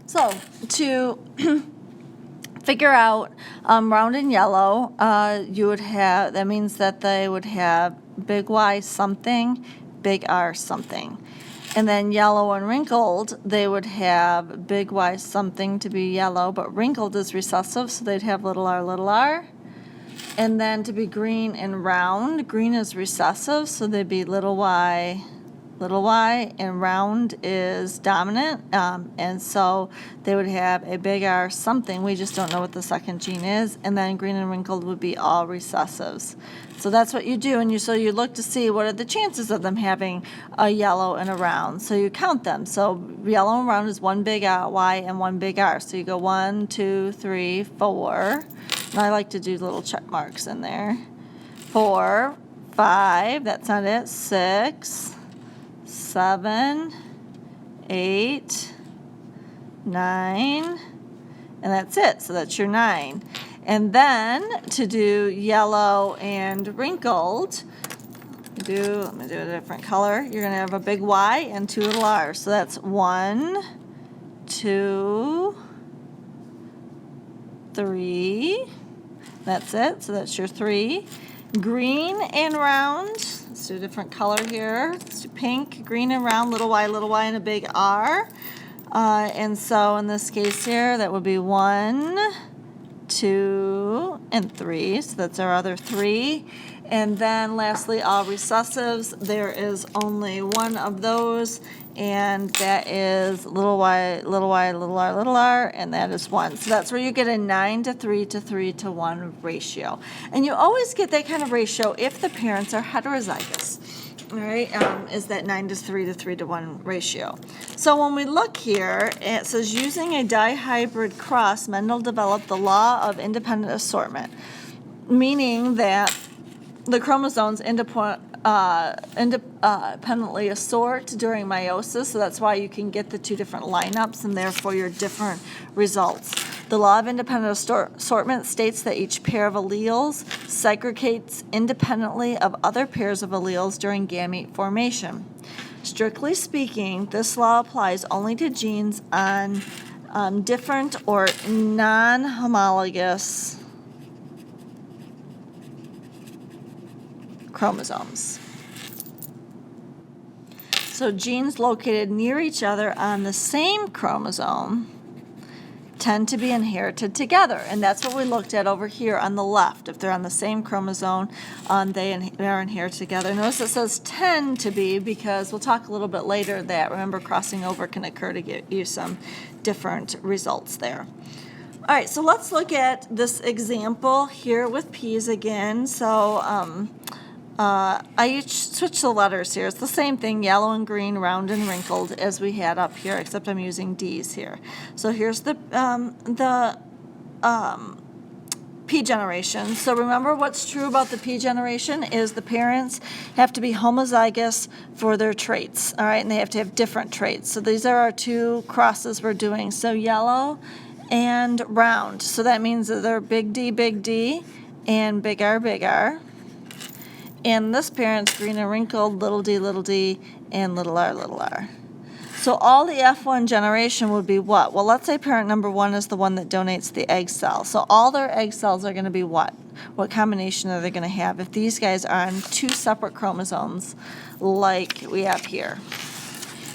So to figure out round and yellow, you would have, that means that they would have big Y something, big R something. And then yellow and wrinkled, they would have big Y something to be yellow, but wrinkled is recessive, so they'd have little r. And then to be green and round, green is recessive, so they'd be little y, and round is dominant, and so they would have a big R something. We just don't know what the second gene is. And then green and wrinkled would be all recessives. So that's what you do, and so you look to see what are the chances of them having a yellow and a round. So you count them. So yellow and round is one big Y and one big R. So you go 1, 2, 3, 4. And I like to do little check marks in there. 4, 5. That's not it. 6. 7, 8, 9, and that's it. So that's your 9. And then to do yellow and wrinkled, let me do a different color. You're going to have a big Y and 2 little R's. So that's 1, 2, 3. That's it. So that's your 3. Green and round. Let's do a different color here. Let's do pink, green and round, little y, and a big R. And so in this case here, that would be 1, 2, and 3. So that's our other 3. And then lastly, all recessives. There is only one of those, and that is little y, little r, and that is 1. So that's where you get a 9 to 3 to 3 to 1 ratio. And you always get that kind of ratio if the parents are heterozygous. All right, is that 9 to 3 to 3 to 1 ratio. So when we look here, it says using a dihybrid cross, Mendel developed the law of independent assortment, meaning that the chromosomes independently assort during meiosis, so that's why you can get the two different lineups and therefore your different results. The law of independent assortment states that each pair of alleles segregates independently of other pairs of alleles during gamete formation. Strictly speaking, this law applies only to genes on different or non-homologous chromosomes. So genes located near each other on the same chromosome tend to be inherited together, and that's what we looked at over here on the left. If they're on the same chromosome, they are inherited together. Notice it says tend to be because we'll talk a little bit later that, remember, crossing over can occur to get you some different results there. All right, so let's look at this example here with P's again. So I switch the letters here. It's the same thing, yellow and green, round and wrinkled, as we had up here, except I'm using D's here. So here's the P generation. So remember what's true about the P generation is the parents have to be homozygous for their traits, all right, and they have to have different traits. So these are our two crosses we're doing. So yellow and round. So that means that they're big D, and big R. And this parent's green and wrinkled, little d, and little r. So all the F1 generation would be what? Well, let's say parent number 1 is the one that donates the egg cell. So all their egg cells are going to be what? What combination are they going to have if these guys are on 2 separate chromosomes like we have here?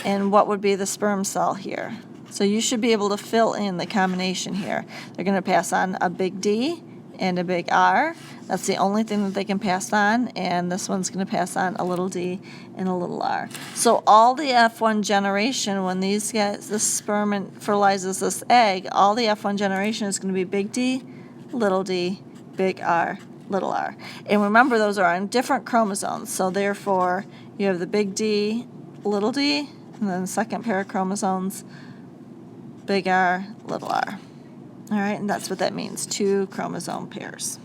And what would be the sperm cell here? So you should be able to fill in the combination here. They're going to pass on a big D and a big R. That's the only thing that they can pass on, and this one's going to pass on a little d and a little r. So all the F1 generation, when these guys, this sperm fertilizes this egg, all the F1 generation is going to be big D, big R, little r. And remember, those are on different chromosomes, so therefore you have the big D, little d, and then the second pair of chromosomes, big R, little r. All right, and that's what that means, 2 chromosome pairs.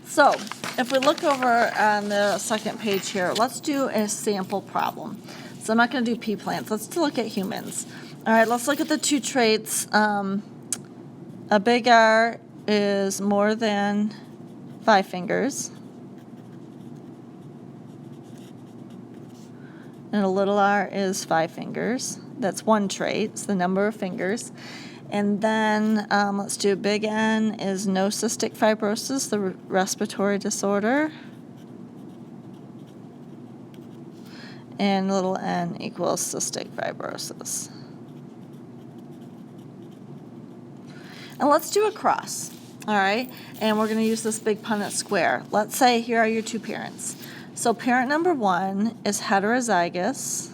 So if we look over on the second page here, let's do a sample problem. So I'm not going to do pea plants. Let's look at humans. All right, let's look at the 2 traits. A big R is more than 5 fingers. and a little r is 5 fingers. That's one trait, it's the number of fingers. And then let's do big N is no cystic fibrosis, the respiratory disorder. And little n equals cystic fibrosis. And let's do a cross, all right? And we're going to use this big Punnett square. Let's say here are your two parents. So parent number 1 is heterozygous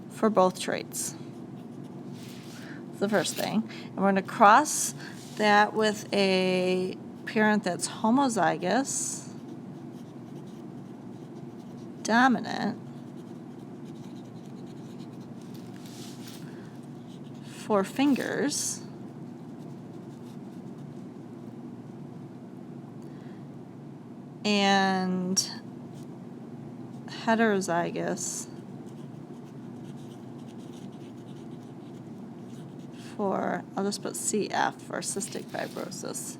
for both traits. That's the first thing. And we're going to cross that with a parent that's homozygous, dominant, for fingers, and heterozygous for, I'll just put CF for cystic fibrosis.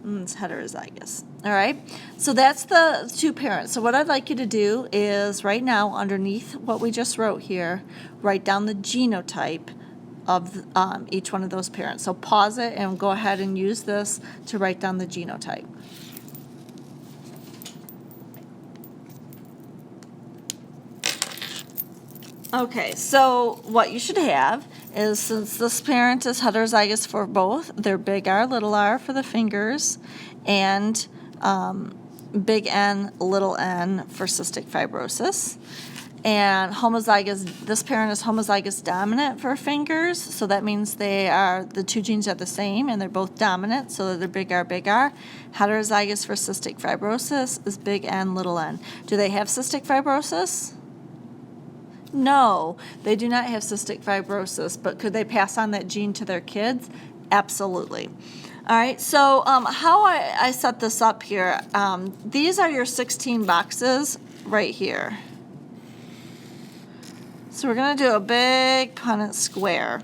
It's heterozygous. All right, so that's the two parents. So what I'd like you to do is right now, underneath what we just wrote here, write down the genotype of each one of those parents. So pause it and go ahead and use this to write down the genotype. Okay, so what you should have is, since this parent is heterozygous for both, they're big R, little r for the fingers, and big N, little n for cystic fibrosis. And homozygous, this parent is homozygous dominant for fingers, so that means the two genes are the same and they're both dominant, so they're big R, big R. Heterozygous for cystic fibrosis is big N, little n. Do they have cystic fibrosis? No, they do not have cystic fibrosis, but could they pass on that gene to their kids? Absolutely. All right, so how I set this up here, these are your 16 boxes right here. So we're going to do a big Punnett square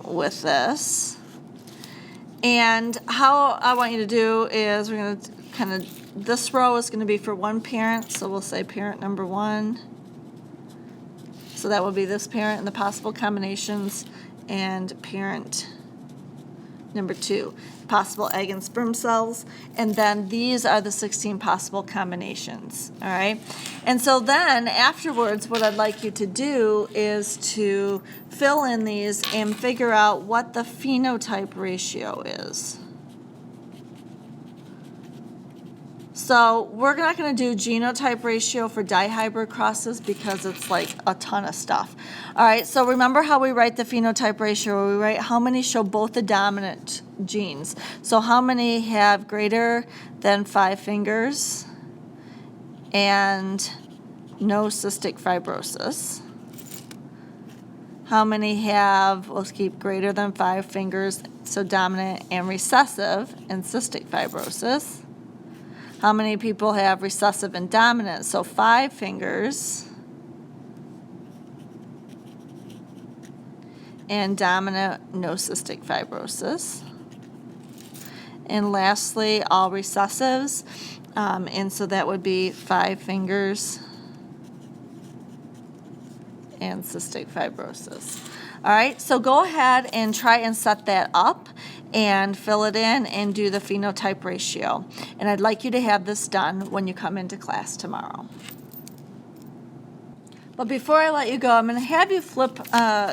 with this. And how I want you to do is we're going to kind of, this row is going to be for one parent, so we'll say parent number 1. So that would be this parent and the possible combinations, and parent number 2, possible egg and sperm cells, and then these are the 16 possible combinations, all right? And so then afterwards, what I'd like you to do is to fill in these and figure out what the phenotype ratio is. So we're not going to do genotype ratio for dihybrid crosses because it's like a ton of stuff. All right, so remember how we write the phenotype ratio. We write how many show both the dominant genes. So how many have greater than 5 fingers and no cystic fibrosis? How many have, let's keep greater than 5 fingers, so dominant and recessive and cystic fibrosis? How many people have recessive and dominant? So 5 fingers and dominant, no cystic fibrosis. And lastly, all recessives. And so that would be 5 fingers and cystic fibrosis. All right, so go ahead and try and set that up and fill it in and do the phenotype ratio. And I'd like you to have this done when you come into class tomorrow. But before I let you go, I'm going to have you flip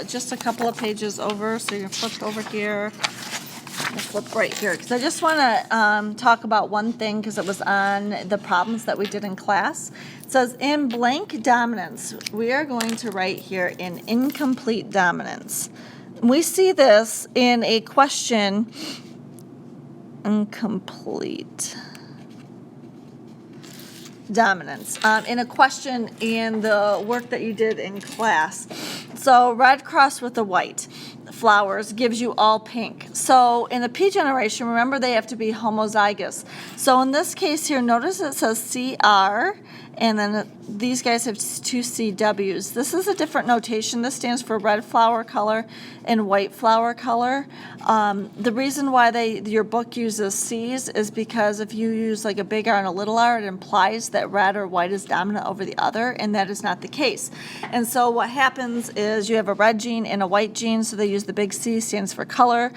just a couple of pages over. So you're going to flip over here. I'm going to flip right here because I just want to talk about one thing because it was on the problems that we did in class. It says in blank dominance, we are going to write here in incomplete dominance. We see this in a question, incomplete dominance, in a question in the work that you did in class. So red cross with the white. flowers gives you all pink. So in the P generation, remember they have to be homozygous. So in this case here, notice it says CR, and then these guys have 2 CWs. This is a different notation. This stands for red flower color and white flower color. The reason why your book uses C's is because if you use like a big R and a little r, it implies that red or white is dominant over the other, and that is not the case. And so what happens is you have a red gene and a white gene, so they use the big C stands for color,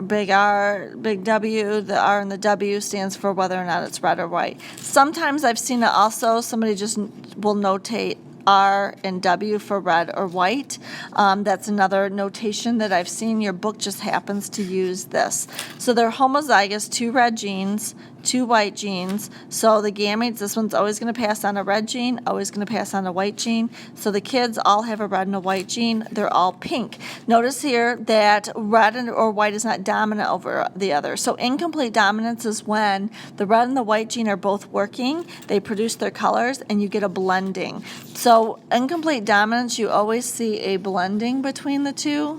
big R, big W, the R and the W stands for whether or not it's red or white. Sometimes I've seen it also, somebody just will notate R and W for red or white. That's another notation that I've seen. Your book just happens to use this. So they're homozygous, 2 red genes, 2 white genes. So the gametes, this one's always going to pass on a red gene, always going to pass on a white gene. So the kids all have a red and a white gene. They're all pink. Notice here that red or white is not dominant over the other. So incomplete dominance is when the red and the white gene are both working, they produce their colors, and you get a blending. So incomplete dominance, you always see a blending between the two.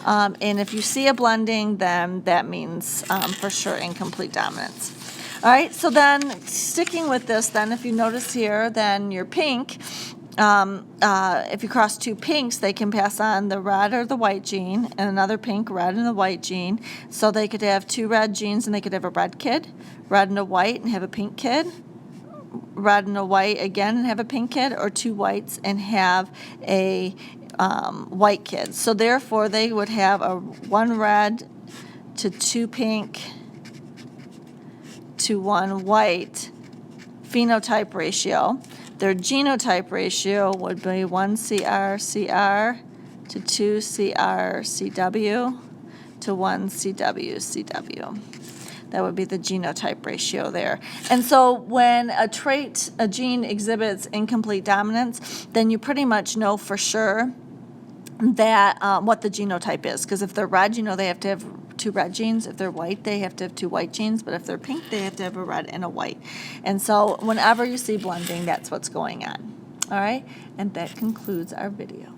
And if you see a blending, then that means for sure incomplete dominance. All right, so then sticking with this, then if you notice here, then your pink, if you cross 2 pinks, they can pass on the red or the white gene, and another pink, red and the white gene. So they could have 2 red genes, and they could have a red kid, red and a white, and have a pink kid, red and a white again, and have a pink kid, or 2 whites and have a white kid. So therefore, they would have a 1 red to 2 pink to 1 white phenotype ratio. Their genotype ratio would be 1 CR/CR to 2 CR/CW to 1 CW/CW. That would be the genotype ratio there. And so when a gene exhibits incomplete dominance, then you pretty much know for sure that what the genotype is. Because if they're red, you know they have to have 2 red genes. If they're white, they have to have 2 white genes. But if they're pink, they have to have a red and a white. And so whenever you see blending, that's what's going on. All right? And that concludes our video.